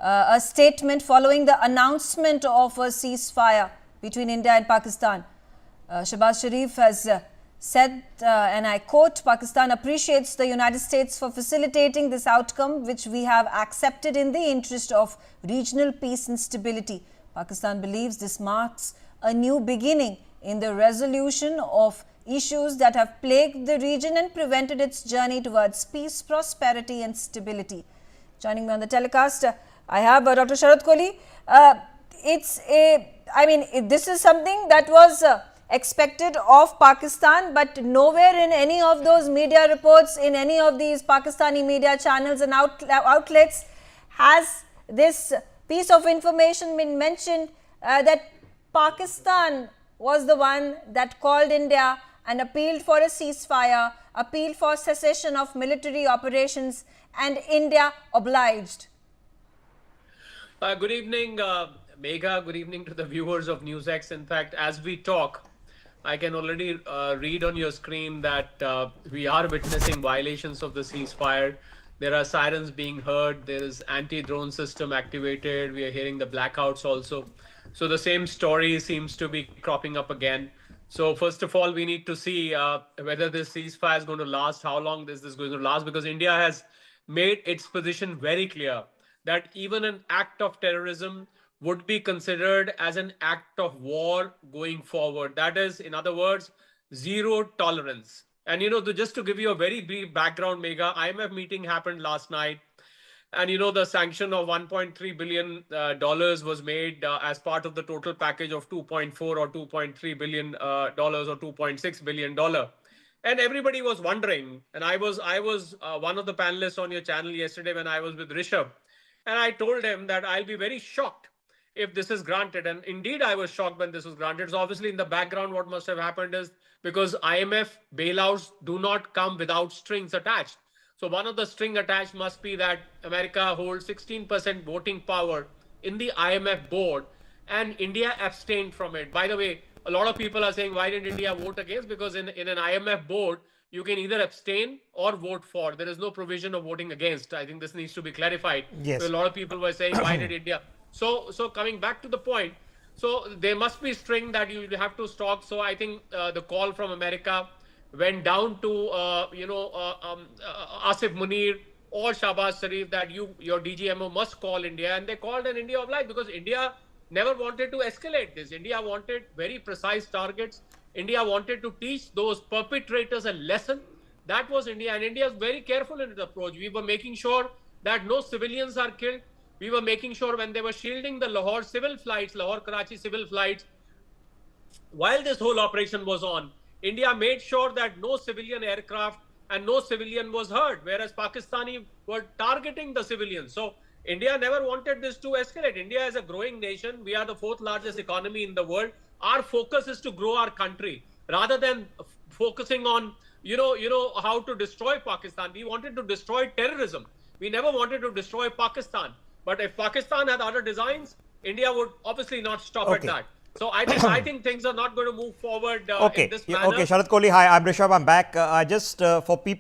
a statement following the announcement of a ceasefire between India and Pakistan. Shehbaz Sharif has said, and I quote, "Pakistan appreciates the United States for facilitating this outcome, which we have accepted in the interest of regional peace and stability. Pakistan believes this marks a new beginning in the resolution of issues that have plagued the region and prevented its journey towards peace, prosperity and stability." Joining me on the telecast, I have Dr. Sharat Kohli. This is something that was expected of Pakistan, but nowhere in any of those media reports, in any of these Pakistani media channels and outlets, has this piece of information been mentioned that Pakistan was the one that called India and appealed for a ceasefire, appealed for cessation of military operations, and India obliged. Good evening, Megha. Good evening to the viewers of Newsx. In fact, as we talk, I can already read on your screen that we are witnessing violations of the ceasefire. There are sirens being heard. There is anti-drone system activated. We are hearing the blackouts also. So the same story seems to be cropping up again. So first of all, we need to see whether this ceasefire is going to last, how long is this going to last, because India has made its position very clear that even an act of terrorism would be considered as an act of war going forward. That is, in other words, zero tolerance. And, just to give you a very brief background, Megha, IMF meeting happened last night. And, the sanction of $1.3 billion was made as part of the total package of $2.4 or $2.3 billion or $2.6 billion. And everybody was wondering, and I was one of the panelists on your channel yesterday when I was with Rishabh, and I told him that I'll be very shocked if this is granted. And indeed, I was shocked when this was granted. So obviously in the background, what must have happened is, because IMF bailouts do not come without strings attached. So one of the string attached must be that America holds 16% voting power in the IMF board, and India abstained from it. By the way, a lot of people are saying, why didn't India vote against? Because in an IMF board, you can either abstain or vote for. There is no provision of voting against. I think this needs to be clarified. Yes. So a lot of people were saying, why did India? So coming back to the point, so there must be string that you have to stock. So I think the call from America went down to Asif Munir or Shehbaz Sharif that your DGMO must call India, and they called, and India obliged, because India never wanted to escalate this. India wanted very precise targets. India wanted to teach those perpetrators a lesson. That was India, and India is very careful in its approach. We were making sure that no civilians are killed. We were making sure when they were shielding the Lahore civil flights, Lahore-Karachi civil flights, while this whole operation was on, India made sure that no civilian aircraft and no civilian was hurt, whereas Pakistani were targeting the civilians. So India never wanted this to escalate. India is a growing nation. We are the fourth largest economy in the world. Our focus is to grow our country rather than focusing on, how to destroy Pakistan. We wanted to destroy terrorism. We never wanted to destroy Pakistan. But if Pakistan had other designs, India would obviously not stop at that. So I think things are not going to move forward in this manner. Okay, Sharat Kohli, hi, I'm Rishabh, I'm back. For people